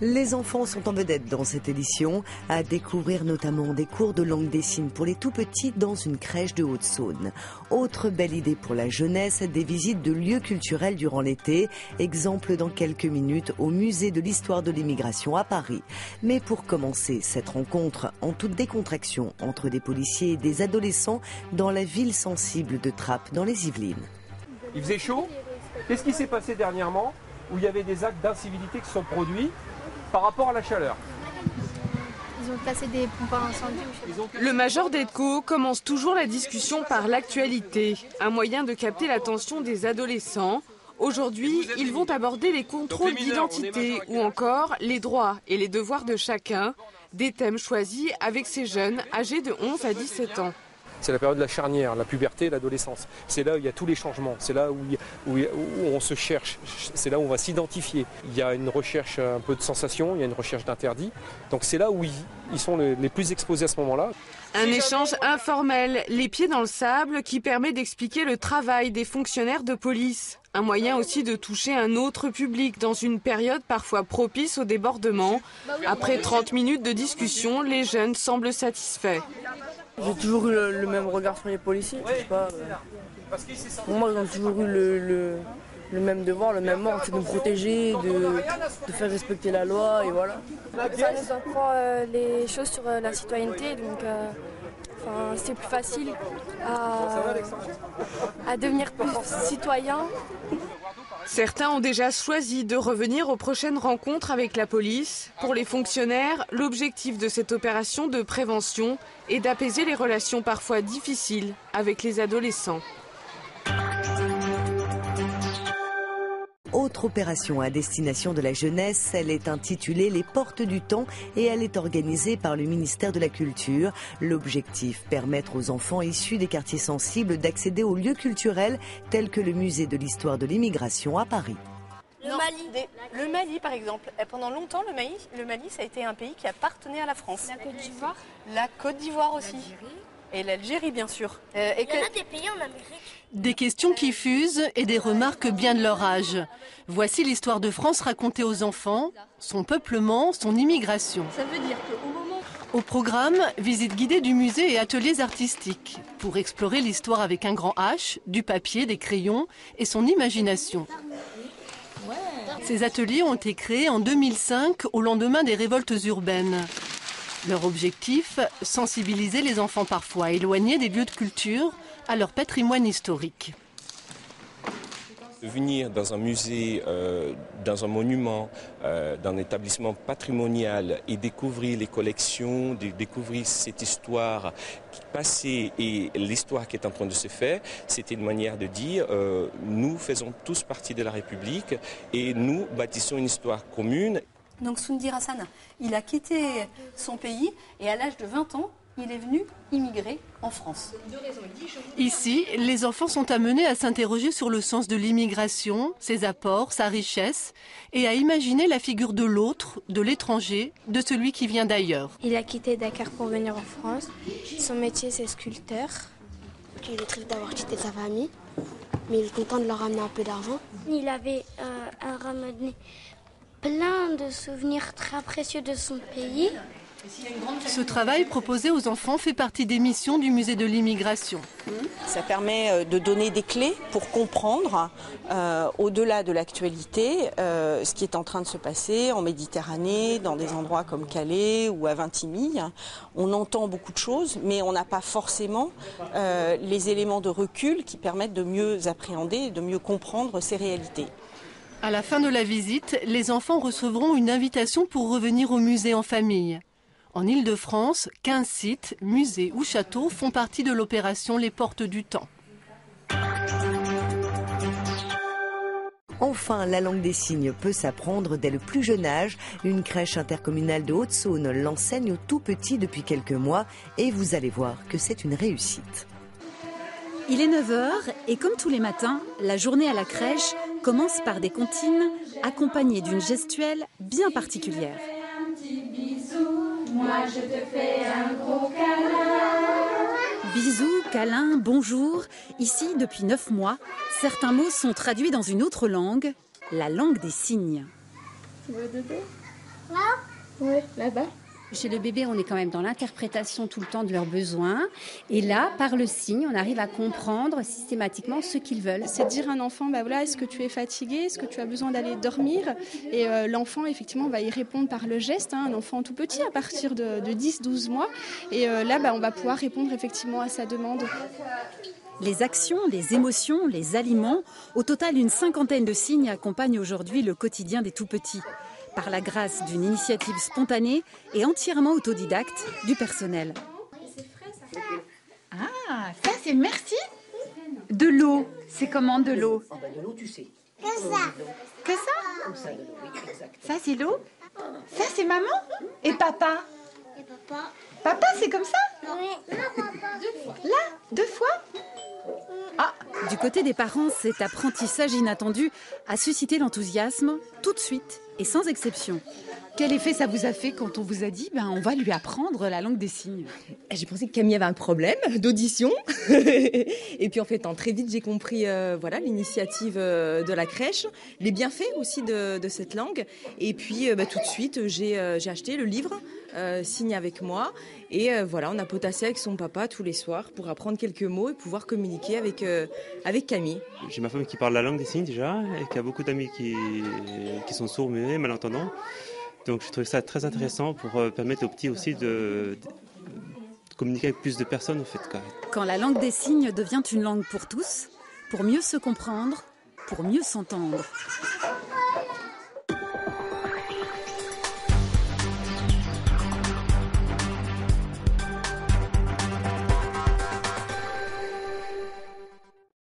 Les enfants sont en vedette dans cette édition, à découvrir notamment des cours de langue des signes pour les tout-petits dans une crèche de Haute-Saône. Autre belle idée pour la jeunesse, des visites de lieux culturels durant l'été, exemple dans quelques minutes au musée de l'histoire de l'immigration à Paris. Mais pour commencer cette rencontre en toute décontraction entre des policiers et des adolescents dans la ville sensible de Trappes dans les Yvelines. Il faisait chaud. Qu'est-ce qui s'est passé dernièrement où il y avait des actes d'incivilité qui sont produits par rapport à la chaleur? Ils ont placé des pompes à incendie. Le major d'Edco commence toujours la discussion par l'actualité, un moyen de capter l'attention des adolescents. Aujourd'hui, ils vont aborder les contrôles d'identité ou encore les droits et les devoirs de chacun, des thèmes choisis avec ces jeunes âgés de 11 à 17 ans. C'est la période de la charnière, la puberté et l'adolescence. C'est là où il y a tous les changements, c'est là où on se cherche, c'est là où on va s'identifier. Il y a une recherche un peu de sensation, il y a une recherche d'interdit. Donc c'est là où ils sont les plus exposés à ce moment-là. Un échange informel, les pieds dans le sable, qui permet d'expliquer le travail des fonctionnaires de police. Un moyen aussi de toucher un autre public dans une période parfois propice au débordement. Après 30 minutes de discussion, les jeunes semblent satisfaits. J'ai toujours eu le même regard sur les policiers, je sais pas. Pour moi, ils ont toujours eu le même devoir, le même ordre, c'est de nous protéger, de faire respecter la loi, et voilà. Ça nous apprend les choses sur la citoyenneté, donc c'est plus facile à devenir plus citoyen. Certains ont déjà choisi de revenir aux prochaines rencontres avec la police. Pour les fonctionnaires, l'objectif de cette opération de prévention est d'apaiser les relations parfois difficiles avec les adolescents. Autre opération à destination de la jeunesse, elle est intitulée Les Portes du Temps et elle est organisée par le ministère de la Culture. L'objectif, permettre aux enfants issus des quartiers sensibles d'accéder aux lieux culturels tels que le musée de l'histoire de l'immigration à Paris. Le Mali, par exemple. Pendant longtemps, le Mali, ça a été un pays qui appartenait à la France. La Côte d'Ivoire. La Côte d'Ivoire aussi. Et l'Algérie, bien sûr. Il y en a des pays en Amérique. Des questions qui fusent et des remarques bien de leur âge. Voici l'histoire de France racontée aux enfants, son peuplement, son immigration. Ça veut dire qu'au moment... Au programme, visite guidée du musée et ateliers artistiques pour explorer l'histoire avec un grand H, du papier, des crayons et son imagination. Ces ateliers ont été créés en 2005 au lendemain des révoltes urbaines. Leur objectif, sensibiliser les enfants parfois éloignés des lieux de culture à leur patrimoine historique. Venir dans un musée, dans un monument, dans un établissement patrimonial et découvrir les collections, découvrir cette histoire passée et l'histoire qui est en train de se faire, c'était une manière de dire nous faisons tous partie de la République et nous bâtissons une histoire commune. Donc Sundir Hassan, il a quitté son pays et à l'âge de 20 ans, il est venu immigrer en France. Ici, les enfants sont amenés à s'interroger sur le sens de l'immigration, ses apports, sa richesse, et à imaginer la figure de l'autre, de l'étranger, de celui qui vient d'ailleurs. Il a quitté Dakar pour venir en France. Son métier, c'est sculpteur. Il est triste d'avoir quitté sa famille, mais il est content de leur ramener un peu d'argent. Il avait ramené plein de souvenirs très précieux de son pays. Ce travail proposé aux enfants fait partie des missions du musée de l'immigration. Ça permet de donner des clés pour comprendre, au-delà de l'actualité, ce qui est en train de se passer en Méditerranée, dans des endroits comme Calais ou à Vintimille. On entend beaucoup de choses, mais on n'a pas forcément les éléments de recul qui permettent de mieux appréhender et de mieux comprendre ces réalités. À la fin de la visite, les enfants recevront une invitation pour revenir au musée en famille. En Île-de-France, 15 sites, musées ou châteaux font partie de l'opération Les Portes du Temps. Enfin, la langue des signes peut s'apprendre dès le plus jeune âge. Une crèche intercommunale de Haute-Saône l'enseigne aux tout petits depuis quelques mois et vous allez voir que c'est une réussite. Il est 9h et comme tous les matins, la journée à la crèche commence par des comptines accompagnées d'une gestuelle bien particulière. Moi je te fais un gros câlin. Bisous, câlins, bonjour. Ici, depuis 9 mois, certains mots sont traduits dans une autre langue, la langue des signes. Tu veux dodo ? Oui, là-bas. Chez le bébé, on est quand même dans l'interprétation tout le temps de leurs besoins. Et là, par le signe, on arrive à comprendre systématiquement ce qu'ils veulent. C'est dire à un enfant, voilà, est-ce que tu es fatigué? Est-ce que tu as besoin d'aller dormir? Et l'enfant, effectivement, va y répondre par le geste. Un enfant tout petit, à partir de 10-12 mois. Et là, on va pouvoir répondre effectivement à sa demande. Les actions, les émotions, les aliments, au total une 50aine de signes accompagnent aujourd'hui le quotidien des tout-petits. Par la grâce d'une initiative spontanée et entièrement autodidacte du personnel. Ah, ça c'est merci. De l'eau, c'est comment de l'eau? De l'eau, tu sais. Que ça? Que ça? Comme ça, de l'eau, oui, exact. Ça c'est l'eau? Ça c'est maman? Et papa? Et papa? Papa c'est comme ça? Oui. Là, 2 fois? Ah, du côté des parents, cet apprentissage inattendu a suscité l'enthousiasme tout de suite et sans exception. Quel effet ça vous a fait quand on vous a dit on va lui apprendre la langue des signes? J'ai pensé que Camille avait un problème d'audition. Et puis en fait, très vite, j'ai compris l'initiative de la crèche, les bienfaits aussi de cette langue. Et puis tout de suite, j'ai acheté le livre Signe avec moi. Et on a potassé avec son papa tous les soirs pour apprendre quelques mots et pouvoir communiquer avec Camille. J'ai ma femme qui parle la langue des signes déjà et qui a beaucoup d'amis qui sont sourds-muets, malentendants. Donc je trouve ça très intéressant pour permettre aux petits aussi de communiquer avec plus de personnes en fait. Quand la langue des signes devient une langue pour tous, pour mieux se comprendre, pour mieux s'entendre.